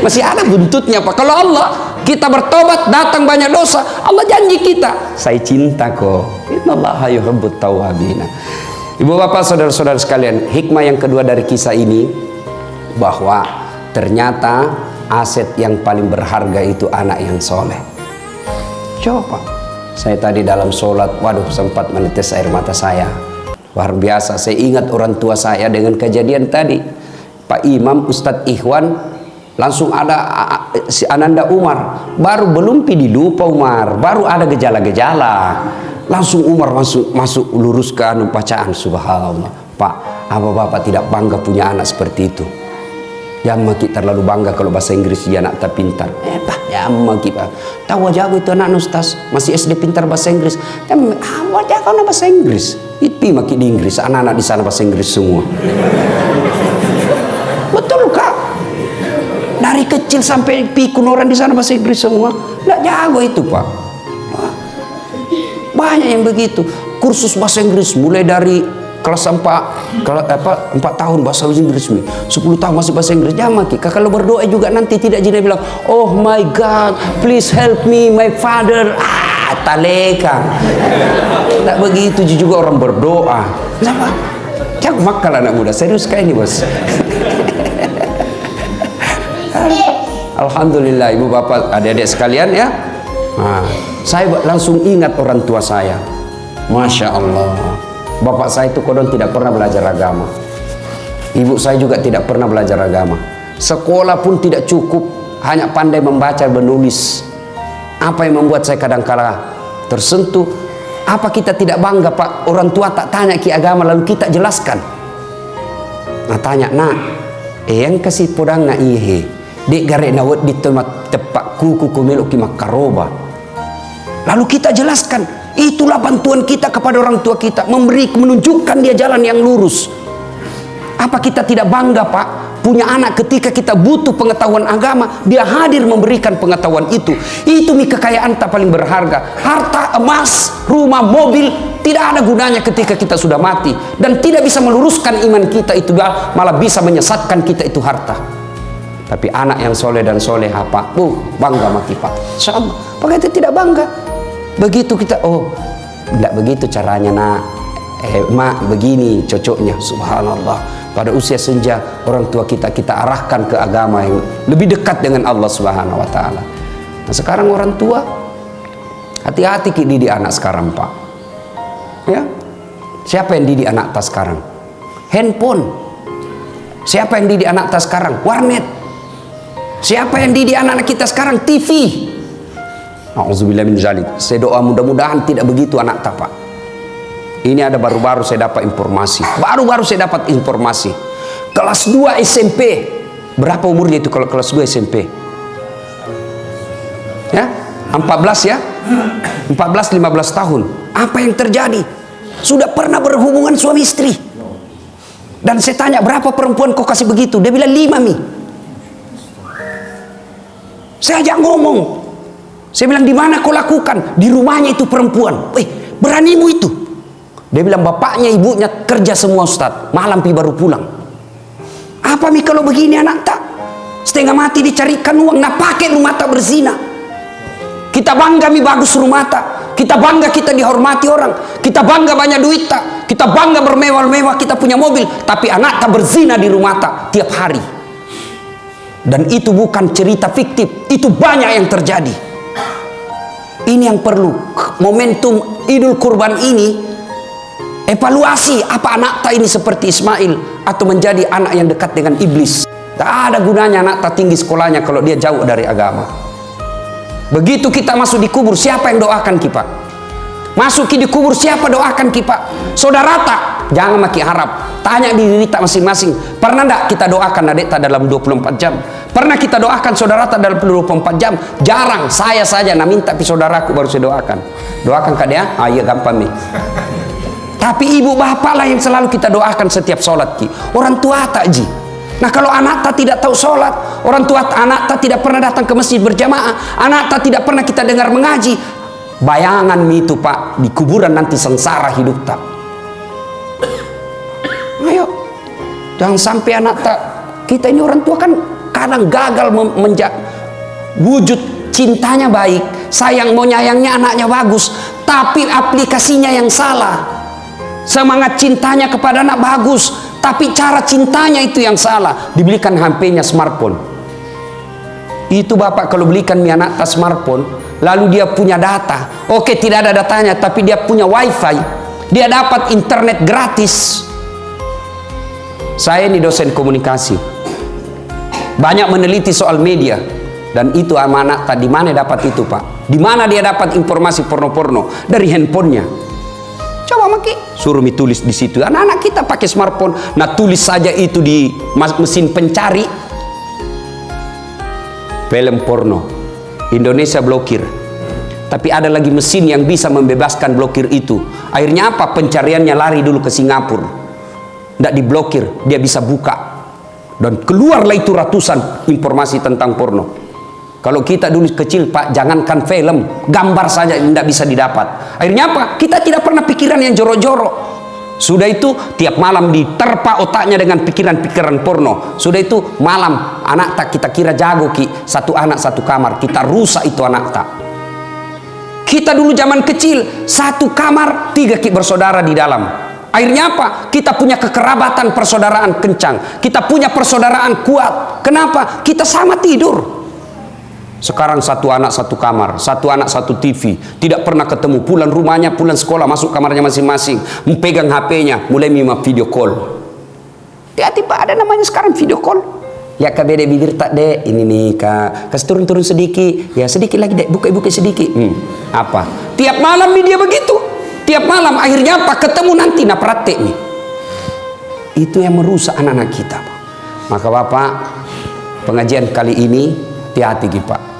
Masih ada buntutnya Pak. Kalau Allah, kita bertobat, datang banyak dosa, Allah janji kita, saya cinta kok. Innallaha yuhibbut tawwabina. Ibu bapak saudara-saudara sekalian, hikmah yang kedua dari kisah ini, bahwa ternyata aset yang paling berharga itu anak yang soleh. Coba, saya tadi dalam sholat, waduh sempat menetes air mata saya. Luar biasa, saya ingat orang tua saya dengan kejadian tadi. Pak Imam, Ustadz Ikhwan, langsung ada si Ananda Umar. Baru belum dilupa Umar, baru ada gejala-gejala. Langsung Umar masuk luruskan bacaan. Subhanallah. Pak, apa bapak tidak bangga punya anak seperti itu? Jangan kita terlalu bangga kalau bahasa Inggris dia anak tak pintar. Jangan kita tahu aja aku itu anak Ustaz masih SD pintar bahasa Inggris. Awal aja kau bahasa Inggris. Itu makin di Inggris, anak-anak di sana bahasa Inggris semua. Betul kak. Dari kecil sampai pikun orang di sana bahasa Inggris semua. Nggak jago itu pak. Banyak yang begitu. Kursus bahasa Inggris mulai dari kelas 4 tahun bahasa Inggris, 10 tahun masih bahasa Inggris. Jangan kalau berdoa juga nanti tidak jadi bilang, oh my God, please help me, my father. Taleka. Tak begitu juga orang berdoa. Kenapa? Jangan makal anak muda. Serius kayak ini bos. Alhamdulillah ibu bapak adik-adik sekalian ya. Saya langsung ingat orang tua saya. Masya Allah. Bapak saya itu kodon tidak pernah belajar agama. Ibu saya juga tidak pernah belajar agama. Sekolah pun tidak cukup, hanya pandai membaca dan menulis. Apa yang membuat saya kadang-kala tersentuh? Apa kita tidak bangga Pak? Orang tua tak tanya ki agama lalu kita jelaskan. Nah tanya, nak, yang kasih podang na ihe, dek garek nawat di tempat tepak kuku kumeluk ki makaroba. Lalu kita jelaskan. Itulah bantuan kita kepada orang tua kita, menunjukkan dia jalan yang lurus. Apa kita tidak bangga Pak punya anak ketika kita butuh pengetahuan agama, dia hadir memberikan pengetahuan itu. Itu kekayaan tak paling berharga. Harta, emas, rumah, mobil tidak ada gunanya ketika kita sudah mati dan tidak bisa meluruskan iman kita, itu malah bisa menyesatkan kita itu harta. Tapi anak yang soleh dan soleha Pak, bangga maki Pak. Insyaallah. Pakai itu tidak bangga. Begitu kita, oh tidak begitu caranya nak, mak begini cocoknya. Subhanallah, pada usia senja orang tua kita arahkan ke agama yang lebih dekat dengan Allah Subhanahu wa taala. Nah sekarang orang tua hati-hati didik anak sekarang Pak ya. Siapa yang didik anak tas sekarang? Handphone. Siapa yang didik anak tas sekarang? Warnet. Siapa yang didik anak kita sekarang? TV. Auzubillah min zalik. Saya doa mudah-mudahan tidak begitu anak tak Pak. Ini ada baru-baru saya dapat informasi. Baru-baru saya dapat informasi. Kelas 2 SMP. Berapa umurnya itu kalau kelas 2 SMP? Ya? 14 ya? 14-15 tahun. Apa yang terjadi? Sudah pernah berhubungan suami istri. Dan saya tanya, berapa perempuan kau kasih begitu? Dia bilang 5 mi. Saya ajak ngomong. Saya bilang, di mana kau lakukan? Di rumahnya itu perempuan. Beranimu itu. Dia bilang, bapaknya ibunya kerja semua Ustaz, malam baru pulang. Apa mi kalau begini anak tak? Setengah mati dicarikan uang, nah pakai rumah tak berzina. Kita bangga mi bagus rumah tak. Kita bangga kita dihormati orang. Kita bangga banyak duit tak. Kita bangga bermewah-mewah, kita punya mobil. Tapi anak tak berzina di rumah tak tiap hari. Dan itu bukan cerita fiktif, itu banyak yang terjadi. Ini yang perlu momentum Idul Kurban ini, evaluasi apa anak tak ini seperti Ismail atau menjadi anak yang dekat dengan iblis. Tak ada gunanya anak tak tinggi sekolahnya kalau dia jauh dari agama. Begitu kita masuk di kubur, siapa yang doakan kita? Masuk di kubur, siapa doakan kita? Saudara tak? Jangan maki harap. Tanya diri tak masing-masing. Pernah tak kita doakan adik tak dalam 24 jam? Pernah kita doakan saudara tak dalam 24 jam? Jarang. Saya saja nak minta pi saudaraku baru saya doakan. Doakan kak dia? Ah iya gampang nih. Tapi ibu bapak lah yang selalu kita doakan setiap sholat ki. Orang tua tak ji. Nah kalau anak tak tidak tahu sholat, orang tua anak tak tidak pernah datang ke masjid berjamaah, anak tak tidak pernah kita dengar mengaji. Bayangan itu pak, di kuburan nanti sengsara hidup tak. Ayo, jangan sampai anak tak. Kita ini orang tua kan kadang gagal wujud cintanya baik, sayang mau nyayangnya anaknya bagus, tapi aplikasinya yang salah. Semangat cintanya kepada anak bagus, tapi cara cintanya itu yang salah. Dibelikan HP-nya smartphone. Itu bapak kalau belikan anak tas smartphone, lalu dia punya data. Oke, tidak ada datanya, tapi dia punya wifi. Dia dapat internet gratis. Saya ini dosen komunikasi. Banyak meneliti soal media. Dan itu amanah tadi mana dapat itu pak? Di mana dia dapat informasi porno-porno? Dari handphonenya. Coba maki suruh tulis di situ. Anak-anak kita pakai smartphone, nah tulis saja itu di mesin pencari. Film porno Indonesia blokir. Tapi ada lagi mesin yang bisa membebaskan blokir itu. Akhirnya apa? Pencariannya lari dulu ke Singapura. Tidak diblokir, dia bisa buka. Dan keluarlah itu ratusan informasi tentang porno. Kalau kita dulu kecil pak, jangankan film, gambar saja tidak bisa didapat. Akhirnya apa? Kita tidak pernah pikiran yang jorok-jorok. Sudah itu tiap malam diterpa otaknya dengan pikiran-pikiran porno. Sudah itu malam anak tak kita kira jago ki, satu anak satu kamar, kita rusak itu anak tak. Kita dulu zaman kecil satu kamar 3 ki bersaudara di dalam. Akhirnya apa? Kita punya kekerabatan persaudaraan kencang. Kita punya persaudaraan kuat. Kenapa? Kita sama tidur. Sekarang satu anak satu kamar, satu anak satu TV, tidak pernah ketemu, pulang rumahnya, pulang sekolah, masuk kamarnya masing-masing, memegang HP-nya, mulai mima video call. Hati-hati pak, ada namanya sekarang video call. Ya kak beda bibir tak dek, ini nih kak, kasih turun-turun sedikit, ya sedikit lagi dek, buka-buka sedikit. Apa? Tiap malam dia begitu, tiap malam akhirnya apa? Ketemu nanti, nah praktek nih. Itu yang merusak anak-anak kita. Maka bapak, pengajian kali ini hati-hati pak.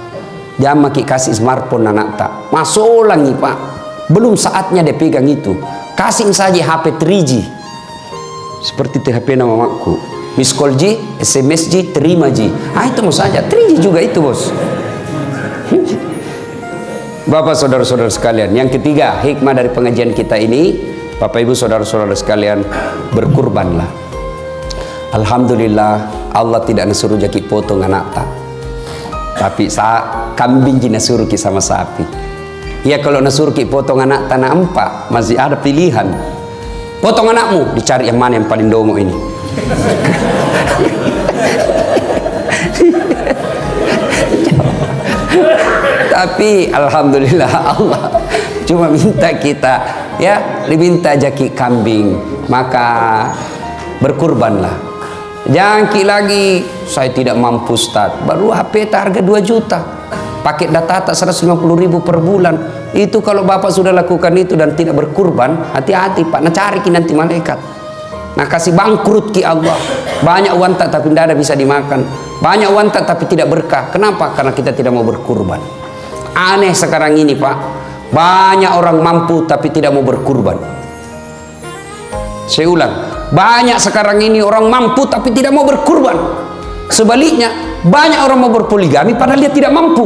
Jangan maki kasih smartphone anak tak. Masuk lagi pak. Belum saatnya dia pegang itu. Kasih saja HP 3G. Seperti HP nama mamaku. Miss call G, SMS G, terima G. Ah itu mau saja. 3G juga itu bos. Bapak saudara-saudara sekalian. Yang ketiga hikmah dari pengajian kita ini. Bapak ibu saudara-saudara sekalian. Berkurbanlah. Alhamdulillah. Allah tidak nasuruh jaki potong anak tak. Tapi kambing jina suruh ki sama sapi. Ya kalau nasuruh ki potong anak tanah empat, masih ada pilihan. Potong anakmu, dicari yang mana yang paling dongo ini. Tapi alhamdulillah Allah cuma minta kita ya diminta jaki kambing, maka berkurbanlah. Jangan ki lagi saya tidak mampu Ustaz, baru HP harga 2 juta, paket data 150.000 per bulan. Itu kalau bapak sudah lakukan itu dan tidak berkurban, hati-hati pak, nah cari ki nanti malaikat, nah kasih bangkrut ki Allah. Banyak uang tak tapi tidak ada bisa dimakan, banyak uang tak tapi tidak berkah. Kenapa? Karena kita tidak mau berkurban. Aneh sekarang ini pak, banyak orang mampu tapi tidak mau berkurban. Saya ulang, banyak sekarang ini orang mampu tapi tidak mau berkurban. Sebaliknya banyak orang mau berpoligami padahal dia tidak mampu.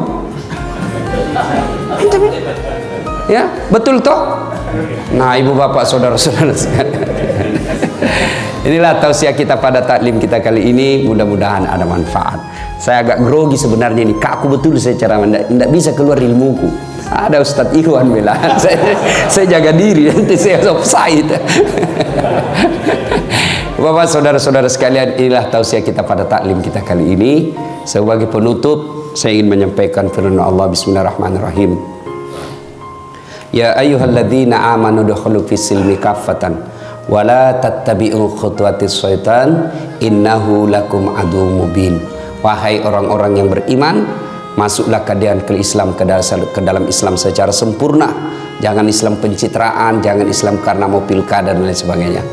Ya betul toh. Nah ibu bapak saudara-saudara sekalian, inilah tausiah kita pada taklim kita kali ini. Mudah-mudahan ada manfaat. Saya agak grogi sebenarnya ini, kaku betul saya cara tidak bisa keluar ilmuku. Ada Ustadz Iwan bilang saya jaga diri nanti saya offside. Bapak saudara-saudara sekalian, inilah tausiah kita pada taklim kita kali ini. Sebagai penutup saya ingin menyampaikan firman Allah. Bismillahirrahmanirrahim. Ya ayyuhalladzina amanu dukhulu fis silmi kaffatan wa la tattabi'u khutuwatis syaitan innahu lakum aduwwum mubin. Wahai orang-orang yang beriman, masuklah kalian ke Islam, ke dalam Islam secara sempurna. Jangan Islam pencitraan, jangan Islam karena mau pilkada dan lain sebagainya.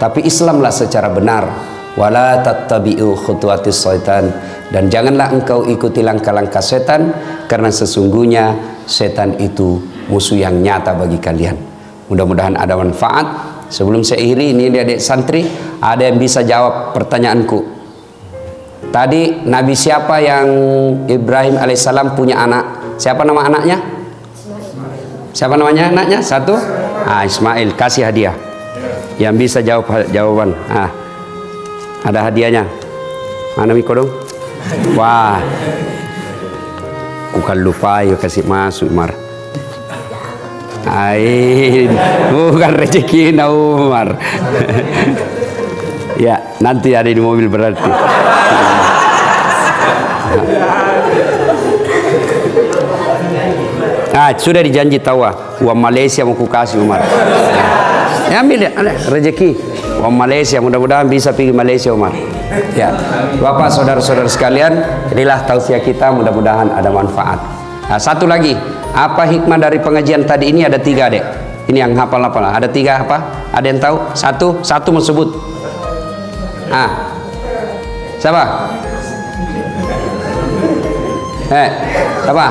Tapi Islamlah secara benar. Wala tattabi'u khutuwatis syaitan, Dan janganlah engkau ikuti langkah-langkah setan, karena sesungguhnya setan itu musuh yang nyata bagi kalian. Mudah-mudahan ada manfaat. Sebelum saya akhiri, ini adik santri, ada yang bisa jawab pertanyaanku. Tadi Nabi siapa yang Ibrahim alaihissalam punya anak? Siapa nama anaknya? Siapa namanya anaknya? Satu? Ismail. Kasih hadiah. Yang bisa jawab jawaban. Ada hadiahnya. Mana Miko dong? Wah, bukan lupa ya kasih masuk Umar. Bukan rezeki na Umar. Ya, nanti ada di mobil berarti. Sudah dijanji tawa. Uang Malaysia mau kukasih Umar. Ya ambil ya, ada rezeki. Uang Malaysia, mudah-mudahan bisa pergi Malaysia Umar. Ya, Bapak, saudara-saudara sekalian, inilah tausiah kita, mudah-mudahan ada manfaat. Satu lagi, apa hikmah dari pengajian tadi ini? Ada 3 dek. Ini yang hafal-hafal. Ada 3 apa? Ada yang tahu? Satu mau sebut. Siapa? Siapa?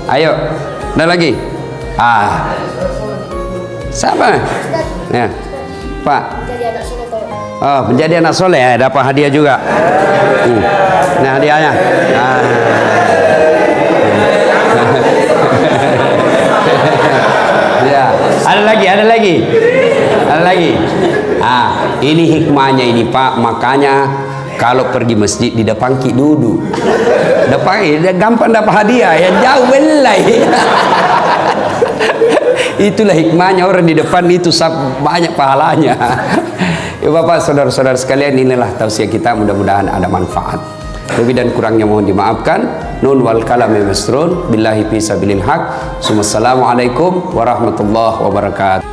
Ayo, ada lagi? Siapa? Ya, Pak. Menjadi anak soleh ya, dapat hadiah juga. Nah hadiahnya. Ya, ada lagi. Ini hikmahnya ini Pak, makanya kalau pergi masjid di depan ki duduk. Depan gampang dapat hadiah, yang jauh belai. Itulah hikmahnya, orang di depan itu banyak pahalanya. Ya Bapak, saudara-saudara sekalian, inilah tausiah kita, mudah-mudahan ada manfaat. Lebih dan kurangnya mohon dimaafkan. Nun wal kalami masrun billahi fi sabilil haq. Assalamualaikum warahmatullahi wabarakatuh.